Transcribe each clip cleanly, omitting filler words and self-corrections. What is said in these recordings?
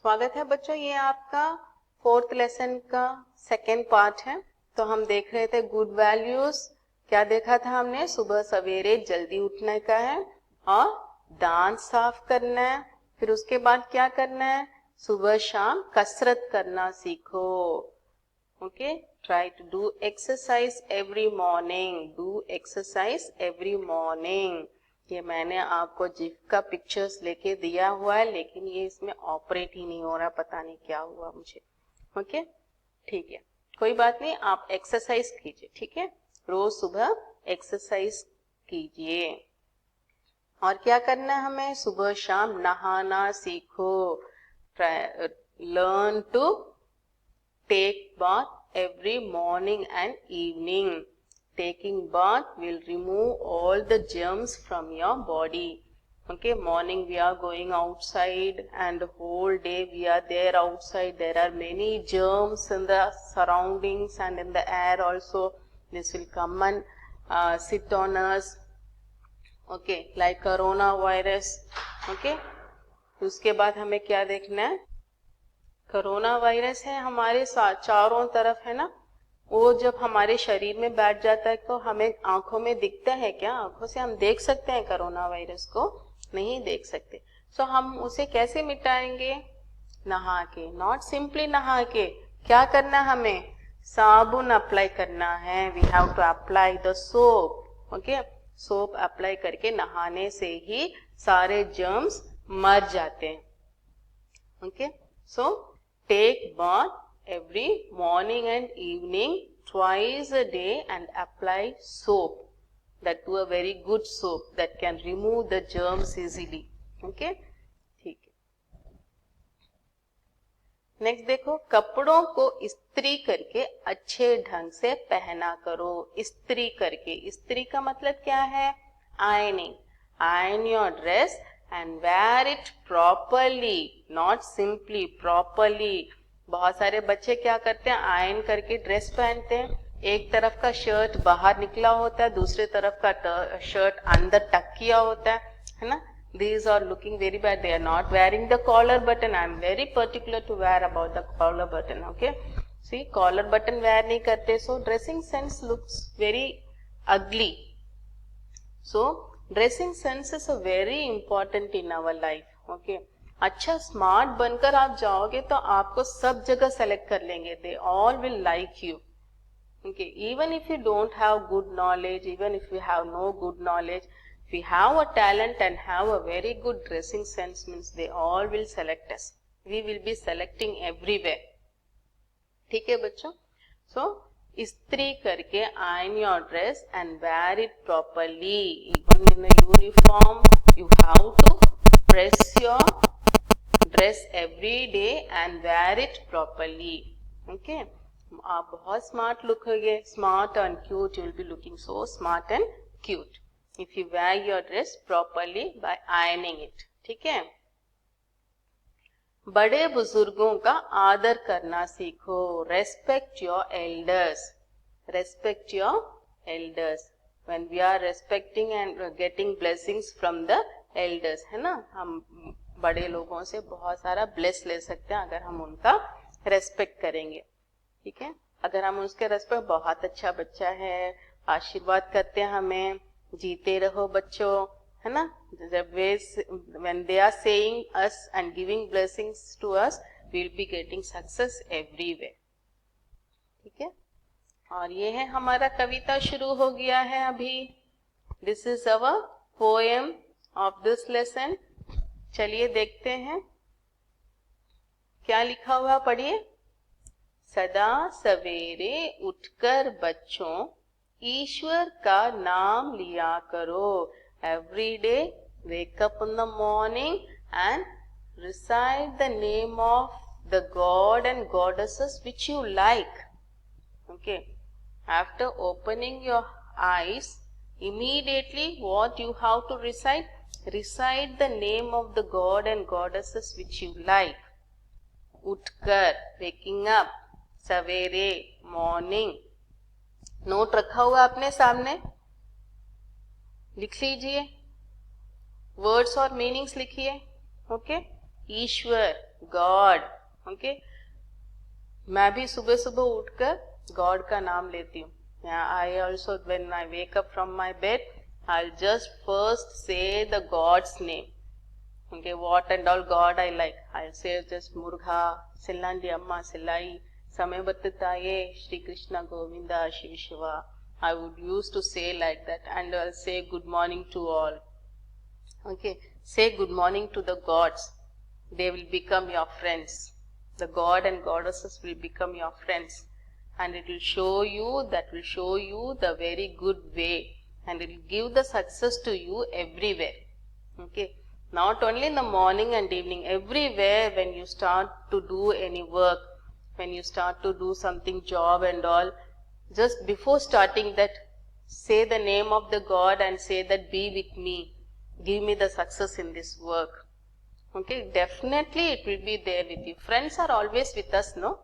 स्वागत है बच्चों, ये आपका 4th लेसन का सेकेंड पार्ट है। तो हम देख रहे थे गुड वैल्यूज। क्या देखा था हमने? सुबह सवेरे जल्दी उठने का है और दांत साफ करना है। फिर उसके बाद क्या करना है? सुबह शाम कसरत करना सीखो। Okay, try to do exercise every morning. Do exercise every morning. ये मैंने आपको जिफ का पिक्चर्स लेके दिया हुआ है, लेकिन ये इसमें ऑपरेट ही नहीं हो रहा, पता नहीं क्या हुआ मुझे। ओके, ठीक है, कोई बात नहीं, आप एक्सरसाइज कीजिए। ठीक है, रोज सुबह एक्सरसाइज कीजिए। और क्या करना है हमें? सुबह शाम नहाना सीखो। Learn to take bath every morning and evening. Taking bath will remove all the germs from your body. Okay, morning we are going outside and the whole day we are there outside. There are many germs in the surroundings and in the air also. This will come and sit on us. Okay, like coronavirus. Okay, उसके बाद हमें क्या देखना है? Corona virus है हमारे चारों तरफ, है ना। वो जब हमारे शरीर में बैठ जाता है तो हमें आंखों में दिखता है क्या? आंखों से हम देख सकते हैं कोरोना वायरस को? नहीं देख सकते। सो हम उसे कैसे मिटाएंगे? नहा के। नॉट सिंपली नहा के, क्या करना हमें? साबुन अप्लाई करना है। We have to apply the soap. Okay, soap apply करके नहाने से ही सारे जर्म्स मर जाते हैं। Okay, so take bath every morning and evening twice a day and apply soap. That to a very good soap that can remove the germs easily. Okay, ठीक है। नेक्स्ट देखो, कपड़ों को इस्त्री करके अच्छे ढंग से पहना करो। इस्त्री करके, इस्त्री का मतलब क्या है? Ironing. Iron your dress and wear it properly, not simply, properly. बहुत सारे बच्चे क्या करते हैं? आयरन करके ड्रेस पहनते हैं। एक तरफ का शर्ट बाहर निकला होता है, दूसरे तरफ का शर्ट अंदर टक किया होता है ना। These are looking very bad. They are not wearing the collar button. I am very particular to wear about the collar button. Okay, see, collar button wear नहीं करते, so dressing sense looks very ugly. So dressing sense is very important in our life. Okay, अच्छा smart बनकर आप जाओगे तो आपको सब जगह सेलेक्ट कर लेंगे। They all will like you. Okay, even if you don't have good knowledge, even if you have no good knowledge, if you have a talent and have a very good dressing sense, means they all will select us. We will be selecting everywhere. ठीक है बच्चों? So इस्त्री करके iron your dress and wear it properly. Even in a uniform, you have to press your dress every day and wear it properly. Okay? आप बहुत smart look होगे, smart and cute. You will be looking so smart and cute if you wear your dress properly by ironing it. ठीक है? बड़े बुजुर्गों का आदर करना सीखो। Respect your elders. Respect your elders. When we are respecting and getting blessings from the elders, है ना, हम बड़े लोगों से बहुत सारा ब्लेस ले सकते हैं अगर हम उनका रेस्पेक्ट करेंगे। ठीक है, अगर हम उसके रेस्पेक्ट, बहुत अच्छा बच्चा है, आशीर्वाद करते हैं हमें, जीते रहो बच्चों, है ना। when they are saying us and giving blessings to us, we will be getting success everywhere. ठीक है, और ये है हमारा कविता शुरू हो गया है अभी। This is our poem of this lesson. चलिए देखते हैं क्या लिखा हुआ, पढ़िए। सदा सवेरे उठकर बच्चों ईश्वर का नाम लिया करो। Every day wake up in the morning and recite the name of the god and goddesses which you like. Okay, after opening your eyes, immediately what you have to recite? Recite the name of the god and goddesses which you like. उठकर, waking up, सवेरे, morning. Note रखा हुआ अपने सामने, लिख लीजिए, words और meanings लिखिए। ओके, ईश्वर, गॉड. ओके, मैं भी सुबह सुबह उठकर गॉड का नाम लेती हूँ. I also, when I wake up from my bed, I'll just first say the God's name. Okay, what and all God I like. I'll say just Murgha, Sillandi Amma, Sillai, Samebattitaye, Shri Krishna Govinda, Shiv Shiva. I would used to say like that, and I'll say good morning to all. Okay, say good morning to the gods. They will become your friends. The god and goddesses will become your friends. And it will show you, that will show you the very good way. And it will give the success to you everywhere. Okay, not only in the morning and evening, everywhere when you start to do any work, when you start to do something, job and all, just before starting that, say the name of the God and say that be with me. Give me the success in this work. Okay, definitely it will be there with you. Friends are always with us, no?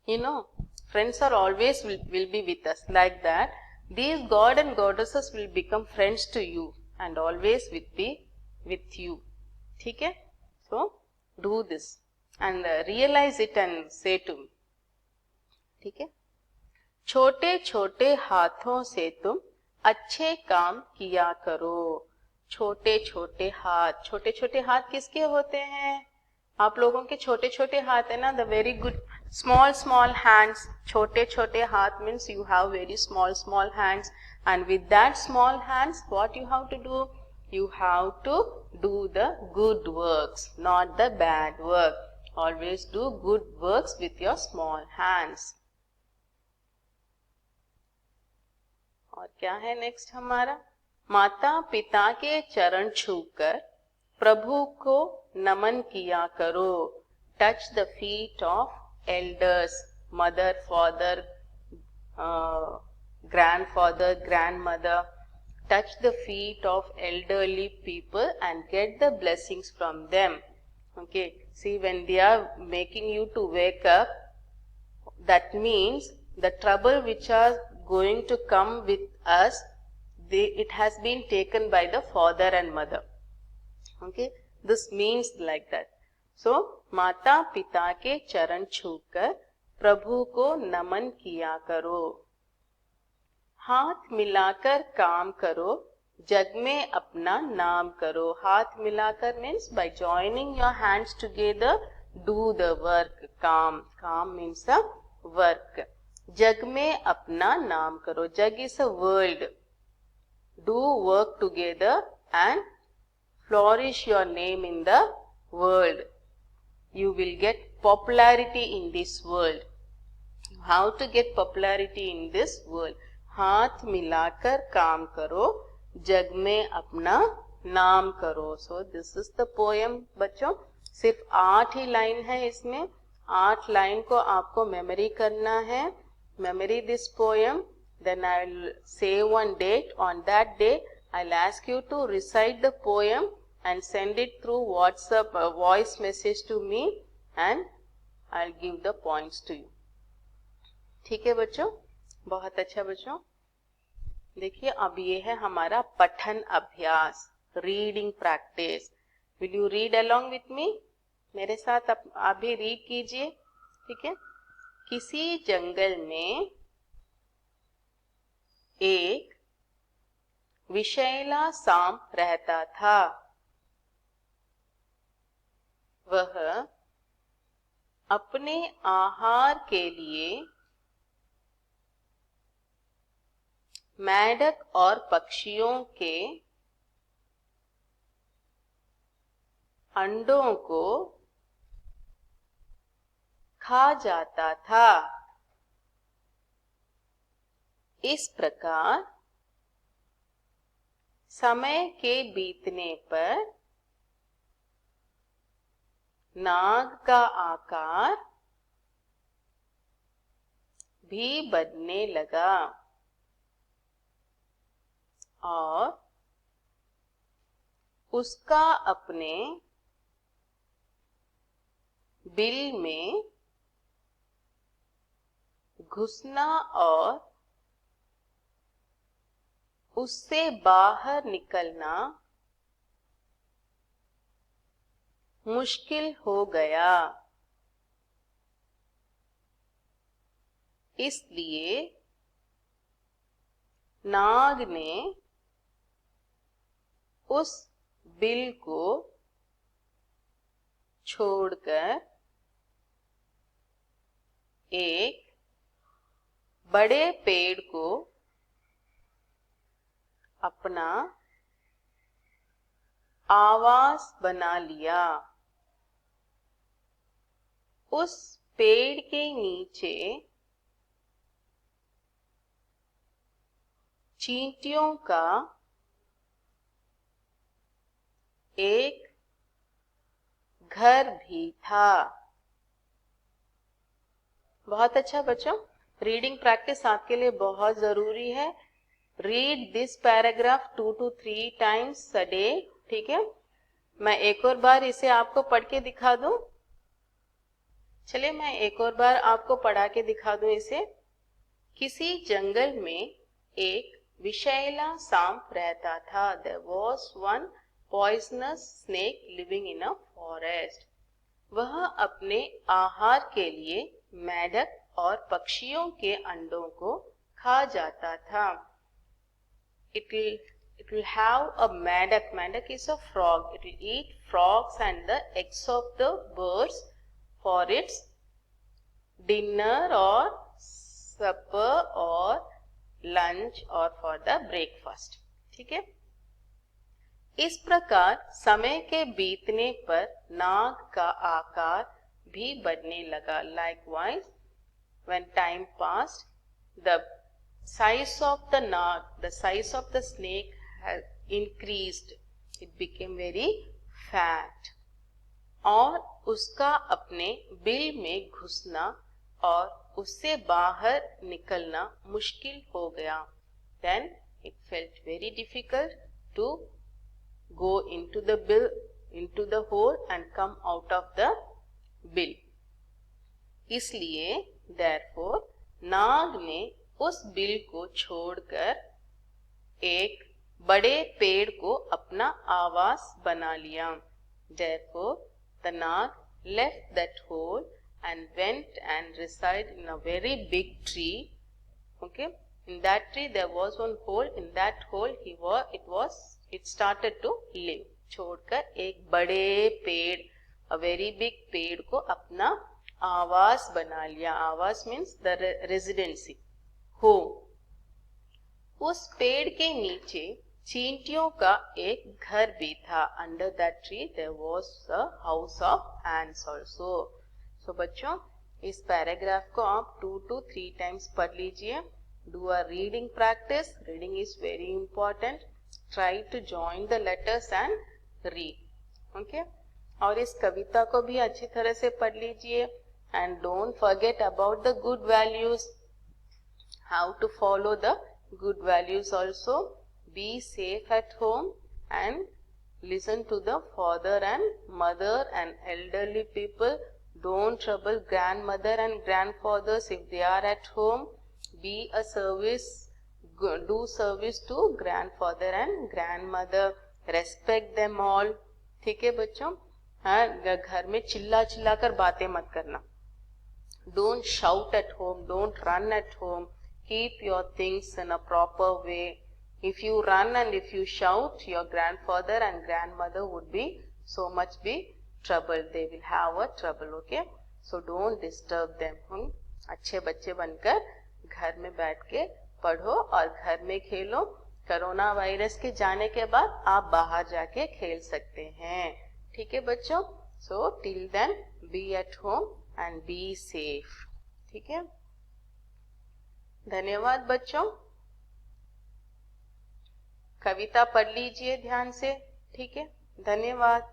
You know, friends are always will be with us. Like that, these God and goddesses will become friends to you and always will be with you. Okay? So, do this and realize it and say to me. Okay? छोटे छोटे हाथों से तुम अच्छे काम किया करो. छोटे छोटे हाथ किसके होते हैं? आप लोगों के छोटे छोटे हाथ है ना, the very good small hands. छोटे छोटे हाथ means you have very small hands, and with that small hands what you have to do? You have to do the good works, not the bad work. Always do good works with your small hands. और क्या है next हमारा? माता पिता के चरण छूकर प्रभु को नमन किया करो. Touch the feet of elders, mother, father, grandfather, grandmother. Touch the feet of elderly people and get the blessings from them. Okay, see, when they are making you to wake up, that means the trouble which are going to come with us, it has been taken by the father and mother. Okay, this means like that. So, माता पिता के चरण छूकर प्रभु को नमन किया करो. हाथ मिलाकर काम करो, जग में अपना नाम करो. हाथ मिलाकर means by joining your hands together, do the work. काम means a work. जग में अपना नाम करो. जग is a world. Do work together and flourish your name in the world. You will get popularity in this world. How to get popularity in this world? हाथ मिलाकर काम करो, जग में अपना नाम करो. So this is the poem बच्चों. सिर्फ 8 ही लाइन है इसमें. 8 लाइन को आपको मेमोरी करना है. Memory this poem. Then I will say one date. On that day, I'll ask you to recite the poem and send it through WhatsApp voice message to me, and I'll give the points to you. ठीक है बच्चों? बहुत अच्छा बच्चों. देखिए, अब ये है हमारा पठन अभ्यास, reading practice. Will you read along with me? मेरे साथ आप भी रीड कीजिए. ठीक है? किसी जंगल में एक विषैला सांप रहता था. वह अपने आहार के लिए मेंढक और पक्षियों के अंडों को खा जाता था. इस प्रकार समय के बीतने पर नाग का आकार भी बढ़ने लगा और उसका अपने बिल में घुसना और उससे बाहर निकलना मुश्किल हो गया, इसलिए नाग ने उस बिल को छोड़कर एक बड़े पेड़ को अपना आवास बना लिया। उस पेड़ के नीचे चींटियों का एक घर भी था। बहुत अच्छा बच्चों, रीडिंग प्रैक्टिस आपके लिए बहुत जरूरी है। Read this paragraph 2 to 3 times a day, ठीक है। मैं एक और बार इसे आपको पढ़ के दिखा दूं। चलिए मैं एक और बार आपको पढ़ा के दिखा दूं इसे। किसी जंगल में एक विषैला सांप रहता था। There was one poisonous snake living in a forest. वह अपने आहार के लिए मेढक और पक्षियों के अंडों को खा जाता था। It will have a medak. Medak is a frog. It will eat frogs and the eggs of the birds for its dinner or supper or lunch or for the breakfast. ठीक है। इस प्रकार समय के बीतने पर नाग का आकार भी बढ़ने लगा। Likewise, when time passed, the size of the nag, the size of the snake has increased. It became very fat. और उसका अपने बिल में घुसना और उससे बाहर निकलना मुश्किल हो गया। Then it felt very difficult to go into the bill, into the hole and come out of the bill. इसलिए therefore नाग ने उस बिल को छोड़कर एक बड़े पेड़ को अपना आवास बना लिया। Therefore the nag left that hole and went and resided in a very big tree. Okay, in that tree there was one hole. In that hole it started to live. छोड़कर एक बड़े पेड़, a very big पेड़ को अपना आवास बना लिया। आवास मीन्स द रेजिडेंसी, होम। उस पेड़ के नीचे चींटियों का एक घर भी था। Under that tree there was a house of ants also. So बच्चों, इस पैराग्राफ को आप 2 to 3 times पढ़ लीजिए। Do a reading practice. Reading is very important. Try to join the letters and read. Okay, और इस कविता को भी अच्छी तरह से पढ़ लीजिए। And don't forget about the good values, how to follow the good values also. Be safe at home and listen to the father and mother and elderly people. Don't trouble grandmother and grandfathers if they are at home. Be a service, do service to grandfather and grandmother. Respect them all. ठीक है बच्चों? हाँ, घर में चिल्ला चिल्ला कर बातें मत करना। Don't shout at home. Don't run at home. Keep your things in a proper way. If you run and if you shout, your grandfather and grandmother would be so much be troubled. They will have a trouble. Okay, so don't disturb them. अच्छे बच्चे बनकर घर में बैठ के पढ़ो और घर में खेलो। कोरोना वायरस के जाने के बाद आप बाहर जाके खेल सकते हैं। ठीक है बच्चों? So till then, be at home and be safe. ठीक है? धन्यवाद बच्चों। कविता पढ़ लीजिए ध्यान से। ठीक है, धन्यवाद।